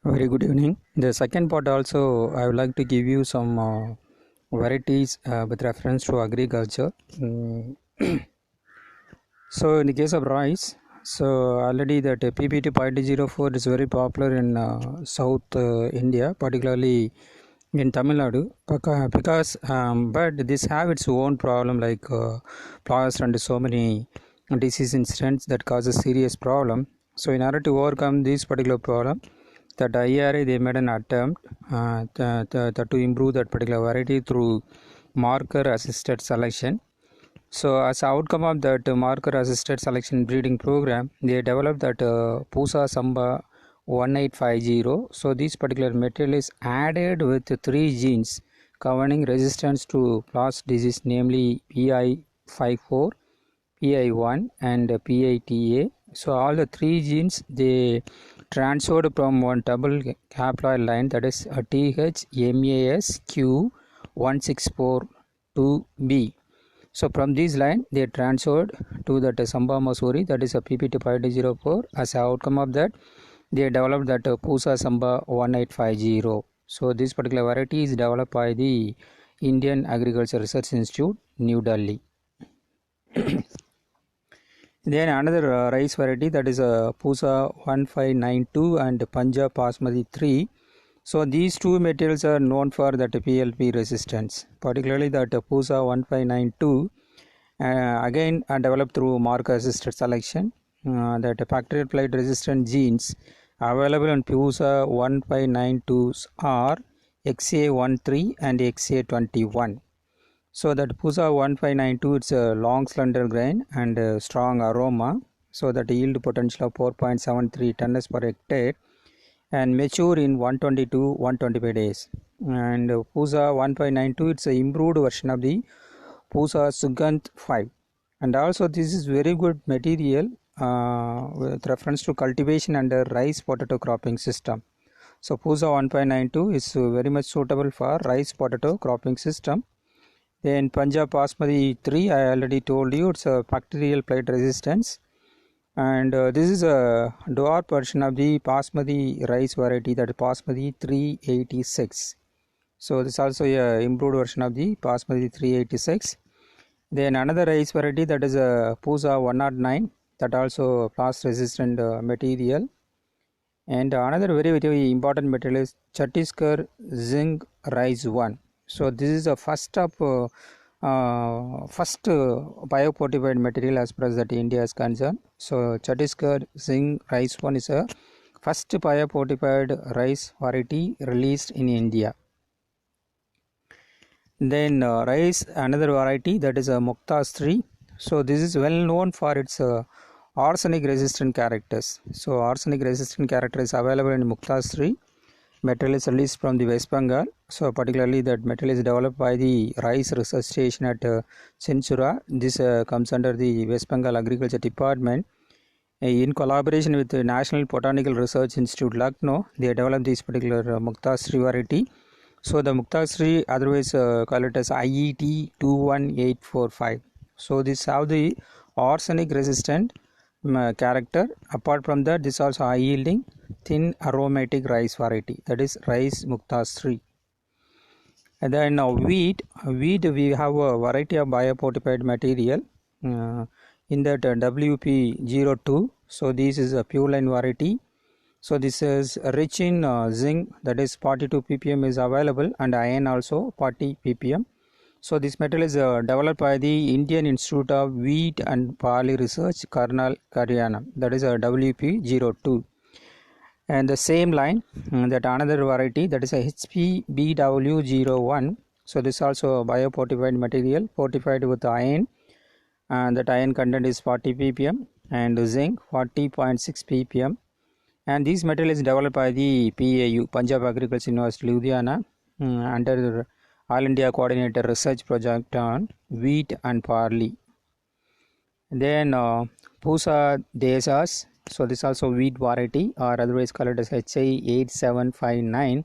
Very good evening. The second part also, I would like to give you some varieties with reference to agriculture. So, in the case of rice, so already that PPT 0.04 is very popular in South India, particularly in Tamil Nadu, but this have its own problem like flaws and so many disease incidents that causes serious problem. So, in order to overcome this particular problem, that IRA they made an attempt to improve that particular variety through marker assisted selection. So as outcome of that marker assisted selection breeding program, they developed that Pusa Samba 1850. So this particular material is added with three genes governing resistance to plant disease, namely PI54, PI1 and PITA. So all the three genes they transferred from one double haploid line, that is a THMASQ164-2B. So from this line they transferred to that Samba Masuri, that is a PP2.04. As an outcome of that, they developed that Pusa Samba 1850. So this particular variety is developed by the Indian Agriculture Research Institute, New Delhi. Then another rice variety, that is a Pusa 1592 and Punjab Basmati 3. So these two materials are known for that PLP resistance, particularly that Pusa 1592 again developed through marker assisted selection. That bacterial blight resistant genes available in Pusa 1592s are XA13 and XA21. So that Pusa 1592, it's a long slender grain and strong aroma. So that yield potential of 4.73 tons per hectare and mature in 120 to 125 days. And Pusa 1592, it's an improved version of the Pusa Sugandh 5. And also this is very good material with reference to cultivation under rice potato cropping system. So Pusa 1592 is very much suitable for rice potato cropping system. Then Punjab Basmati 3, I already told you, it's a bacterial blight resistance. And this is a dwarf version of the Basmati rice variety, that is Basmati 386. So this is also a improved version of the Basmati 386. Then another rice variety, that is a Pusa 109, that also frost resistant material. And another very important material is Chhattisgarh Zinc Rice 1. So this is the first biofortified material as far as that India is concerned. So Chhattisgarh Zinc Rice 1 is a first biofortified rice variety released in India. Then rice, another variety, that is a Muktas 3. So this is well known for its arsenic resistant characters. So arsenic resistant character is available in Muktas 3. Material is released from the West Bengal. So particularly that material is developed by the Rice Research Station at Chinchura. This comes under the West Bengal Agriculture Department. In collaboration with the National Botanical Research Institute, Lucknow, they developed this particular Muktas 3 variety. So the Muktas 3, otherwise call it as IET 21845. So this have the arsenic resistant character. Apart from that, this also high yielding thin aromatic rice variety, that is rice Muktas 3. And then now wheat we have a variety of biofortified material in that WP02. So this is a pure line variety. So this is rich in zinc, that is 42 ppm is available, and iron also 40 ppm. So this material is developed by the Indian Institute of Wheat and Barley Research, Karnal, Haryana, that is a WP02. And the same line, that another variety, that is a HPBW01. So this also a biofortified material fortified with iron, and that iron content is 40 ppm and zinc 40.6 ppm. And this material is developed by the PAU, Punjab Agriculture University, Ludhiana, under the All India Coordinated Research Project on Wheat and Barley. Then Pusa Desas, so this also wheat variety, or otherwise called as HI8759.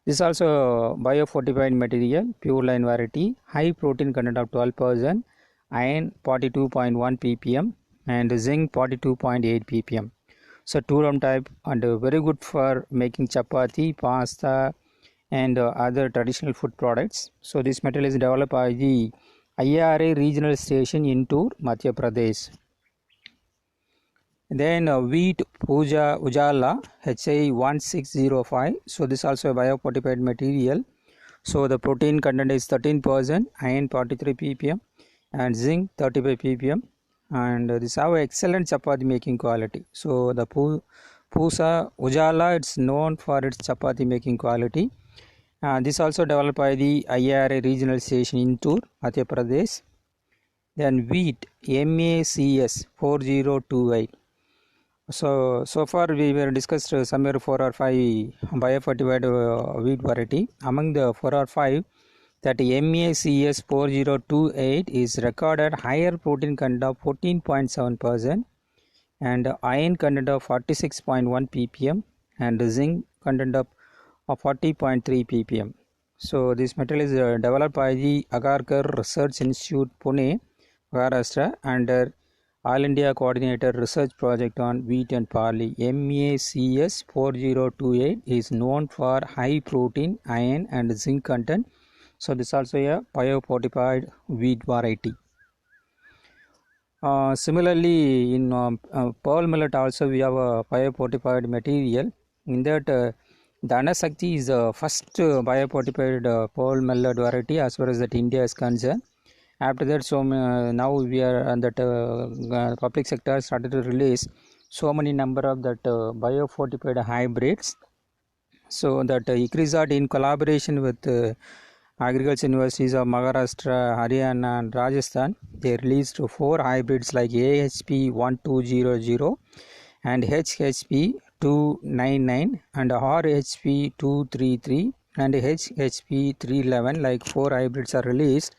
This also biofortified material, pure line variety, high protein content of 12%, iron 42.1 ppm and zinc 42.8 ppm. So durum type, and very good for making chapati, pasta, and other traditional food products. So this material is developed by the IRA regional station in Toor, Madhya Pradesh. Then wheat Puja Ujala HI1605. So this also a biofortified material. So the protein content is 13%, iron 43 ppm, and zinc 35 ppm, and this have excellent chapati making quality. So the Pusa Ujala, it's known for its chapati making quality. This also developed by the IRA regional station in Toor, Madhya Pradesh. Then wheat MACS 4028. So far we were discussed somewhere 4 or 5 biofortified wheat variety. Among the 4 or 5, that MACS 4028 is recorded higher protein content of 14.7% and iron content of 46.1 ppm and zinc content of 40.3 ppm. So this material is developed by the Agarkar Research Institute, Pune, Maharashtra, under All India Coordinator Research Project on Wheat and Barley. MACS 4028 is known for high protein, iron and zinc content. So this is also a biofortified wheat variety. Similarly, in pearl millet also we have a biofortified material. In that, Dhanasakti is the first biofortified pearl millet variety as far as that India is concerned. After that, so now we are on that public sector started to release so many number of that biofortified hybrids. So that ICRISAT, in collaboration with agriculture universities of Maharashtra, Haryana and Rajasthan, they released 4 hybrids like AHP 1200 and HHP 299 and RHP 233 and HHP 311, like 4 hybrids are released.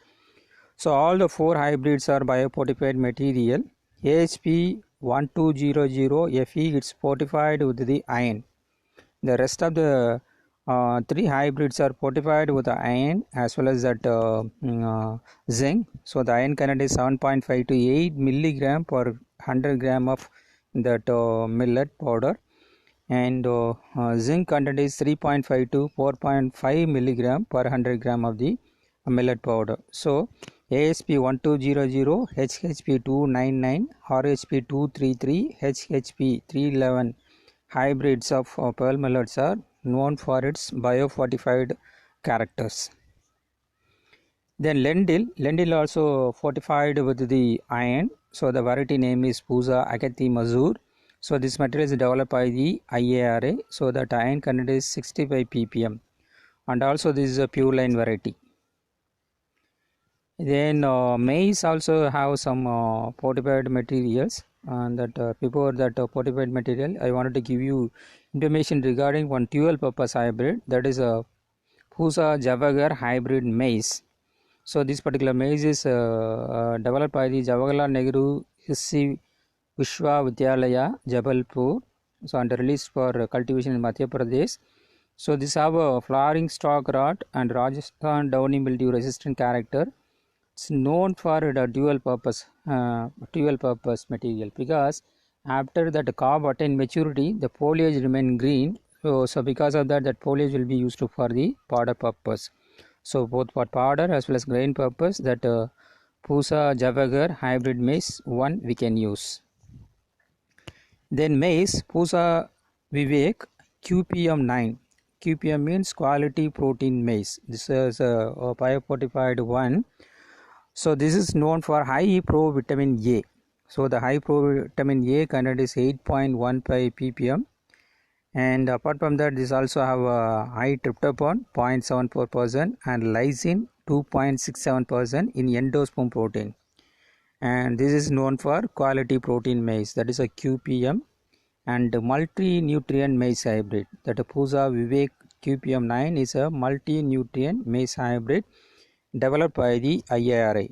So all the 4 hybrids are biofortified material. AHP 1200 Fe, it's fortified with the iron. The rest of the 3 hybrids are fortified with the iron as well as that zinc. So the iron content is 7.5 to 8 milligram per 100 gram of that millet powder, and zinc content is 3.5 to 4.5 milligram per 100 gram of the millet powder. So ASP 1200, HHP 299, RHP 233, HHP 311 hybrids of pearl millets are known for its biofortified characters. Then lentil also fortified with the iron. So the variety name is Pusa Agati Mazur. So this material is developed by the IARA. So that iron content is 65 ppm, and also this is a pure line variety. Then maize also have some fortified materials, and that before that fortified material, I wanted to give you information regarding one dual purpose hybrid, that is a Pusa Javagar hybrid maize. So this particular maize is developed by the Jawaharlal Nehru Hissi Vishwa Vidyalaya, Jabalpur, so and released for cultivation in Madhya Pradesh. So this have a flowering stalk rot and Rajasthan downy mildew resistant character. It's known for the dual purpose material, because after that cob attain maturity, the foliage remain green. So because of that foliage will be used for the powder purpose. So both for powder as well as grain purpose, that Pusa Javagar hybrid maize 1 we can use. Then maize Pusa Vivek QPM 9. QPM means quality protein maize. This is a biofortified one. So this is known for high provitamin A. So the high provitamin A content is 8.15 ppm, and apart from that, this also have a high tryptophan 0.74% and lysine 2.67% in endosperm protein, and this is known for quality protein maize, that is a QPM. And multi-nutrient maize hybrid, that Pusa Vivek QPM 9 is a multi-nutrient maize hybrid developed by the IARA.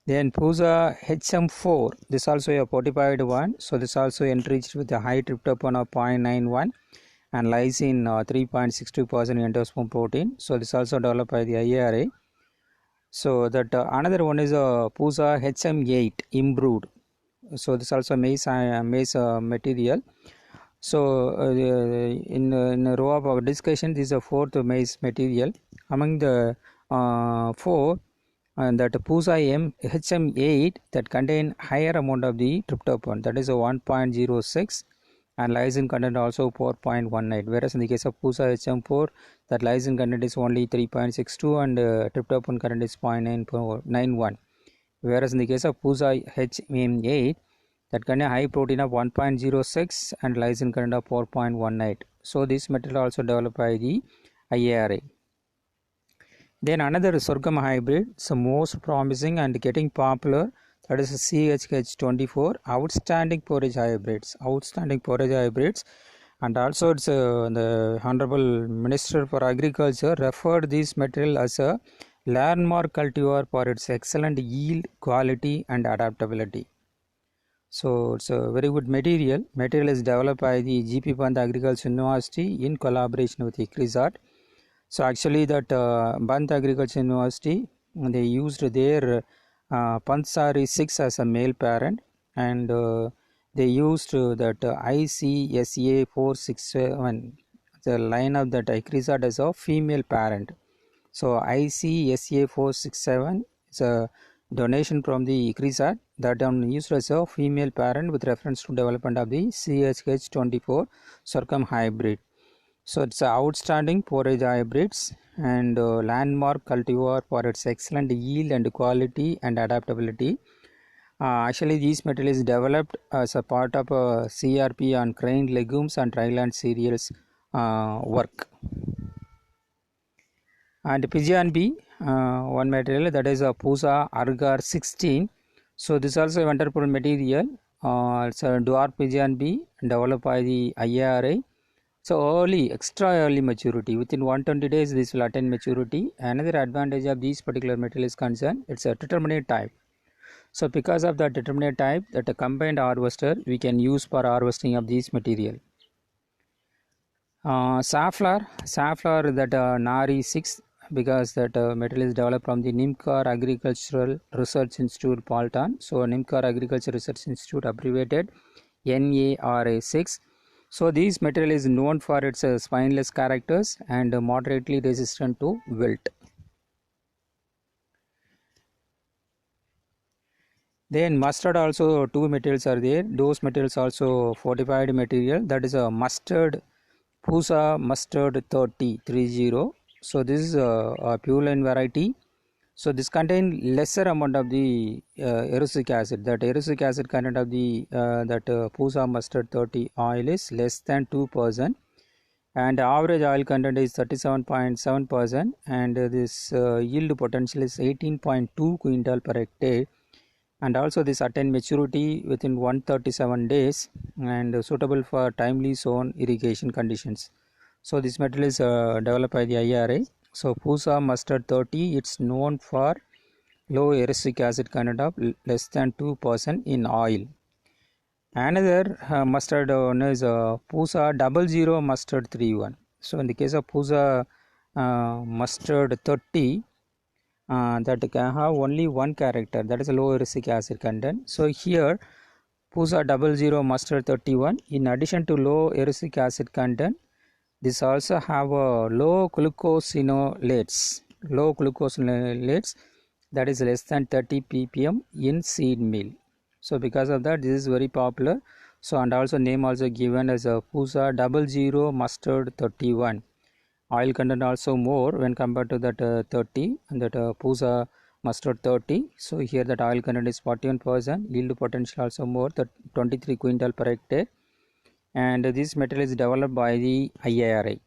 Then Pusa HM4, this also a fortified one. So this also enriched with a high tryptophan of 0.91 and lysine 3.62% endosperm protein. So this also developed by the IARA. So that another one is a Pusa HM8 improved. So this also maize material. So in a row of our discussion, this is the fourth maize material. Among the four, that PUSA HM8 that contain higher amount of the tryptophan, that is a 1.06, and lysine content also 4.18, whereas in the case of PUSA HM4, that lysine content is only 3.62 and tryptophan content is 0.91, whereas in the case of PUSA HM8 that contain high protein of 1.06 and lysine content of 4.18. So this material also developed by the IARA. Then another sorghum hybrid, so most promising and getting popular, that is CHH24 outstanding forage hybrids, and also it's the Honorable Minister for Agriculture referred this material as a landmark cultivar for its excellent yield, quality and adaptability. So it's a very good material. Material is developed by the GP Pant Agriculture University in collaboration with ICRISAT. So actually that Pant Agriculture University, they used their Pantsari 6 as a male parent, and they used that ICSA 467, the line of that ICRISAT as a female parent. So ICSA 467 is a donation from the ICRISAT that used as a female parent with reference to development of the CHH24 sorghum hybrid. So it's outstanding forage hybrids and landmark cultivar for its excellent yield and quality and adaptability. Actually, this material is developed as a part of a CRP on grain, legumes and dryland cereals work. And Pigeon B, one material, that is a PUSA Argar 16. So this is also a wonderful material. It's a dwarf Pigeon B developed by the IARA. So early, extra early maturity, within 120 days this will attain maturity. Another advantage of this particular material is concerned, it's a determinate type. So because of that determinate type, that a combined harvester we can use for harvesting of this material. Safflower that Nari 6, because that material is developed from the Nimkar Agricultural Research Institute, Paltan. So Nimkar Agriculture Research Institute, abbreviated NARA 6. So this material is known for its spineless characters and moderately resistant to wilt. Then mustard also, two materials are there. Those materials also fortified material, that is a mustard, PUSA mustard 30. So this is a Pulen variety. So this contains lesser amount of the erucic acid. That erucic acid content of the PUSA mustard 30 oil is less than 2%, and average oil content is 37.7%, and this yield potential is 18.2 quintal per hectare. And also this attain maturity within 137 days and suitable for timely zone irrigation conditions. So this material is developed by the IRA. So PUSA mustard 30, it's known for low erucic acid content of less than 2% in oil. Another mustard one is PUSA 00 mustard 31. So in the case of PUSA mustard 30, that can have only one character, that is a low erucic acid content. So here PUSA 00 mustard 31, in addition to low erucic acid content, this also have a low glucosinolates, that is less than 30 ppm in seed meal. So because of that, this is very popular. So and also name also given as a PUSA 00 mustard 31. Oil content also more when compared to that 30 and that PUSA mustard 30. So here that oil content is 41%, yield potential also more, that 23 quintal per hectare, and this material is developed by the IARA.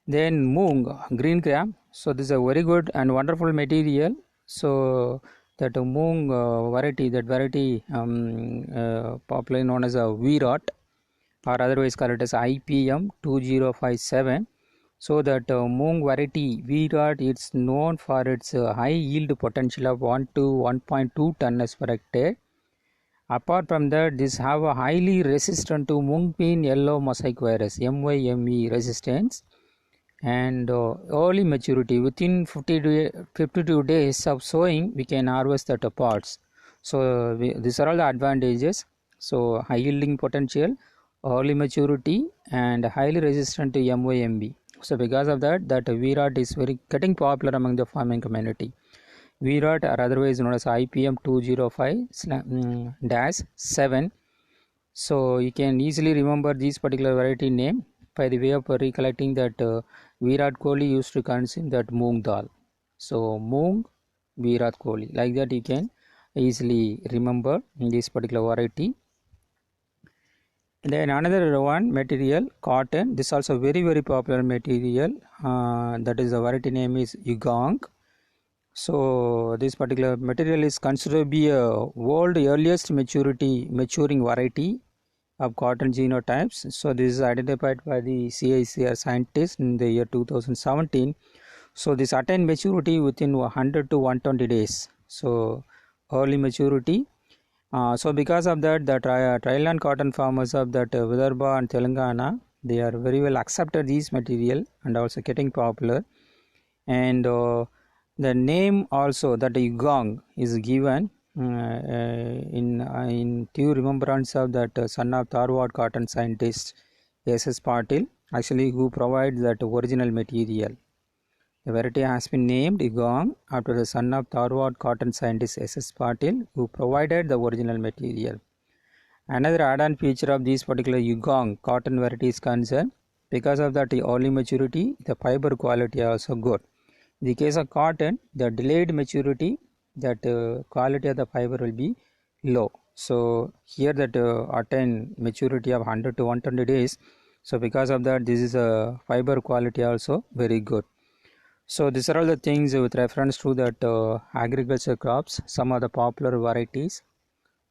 Then Moong green gram. So this is a very good and wonderful material. So that Moong variety popularly known as a Virat, or otherwise called as IPM 2057. So that Moong variety Virat, it's known for its high yield potential of 1 to 1.2 tons per hectare. Apart from that, this have a highly resistant to mung bean yellow mosaic virus MYME resistance, and early maturity within 52 days of sowing we can harvest the pods. So these are all the advantages. So high yielding potential, early maturity, and highly resistant to MYMB. So because of that, Virat is very getting popular among the farming community. Virat, or otherwise known as IPM 205-7. So you can easily remember this particular variety name by the way of recollecting that Virat Kohli used to consume that moong dal. So moong, Virat Kohli, like that you can easily remember this particular variety. Then another one material, cotton. This is also very popular material. That is the variety name is Yugong. So this particular material is considered to be a world earliest maturing variety of cotton genotypes. So this is identified by the CICR scientists in the year 2017. So this attained maturity within 100 to 120 days. So early maturity. So because of that, the trial cotton farmers of that Vidarbha and Telangana, they are very well accepted these material and also getting popular. And the name also that Yugong is given in due remembrance of that son of Tharwad cotton scientist S.S. Patil, actually who provides that original material. The variety has been named Yugong after the son of Tharwad cotton scientist S.S. Patil, who provided the original material. Another add-on feature of this particular Yugong cotton variety is concerned, because of that early maturity, the fiber quality is also good. In the case of cotton, the delayed maturity, that quality of the fiber will be low. So here that attain maturity of 100 to 120 days. So because of that, this is a fiber quality also very good. So these are all the things with reference to that agriculture crops, some of the popular varieties.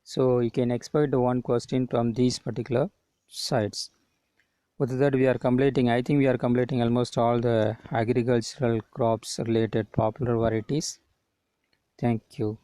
So you can expect one question from these particular sites. With that we are completing, I think we are completing almost all the agricultural crops related popular varieties. Thank you.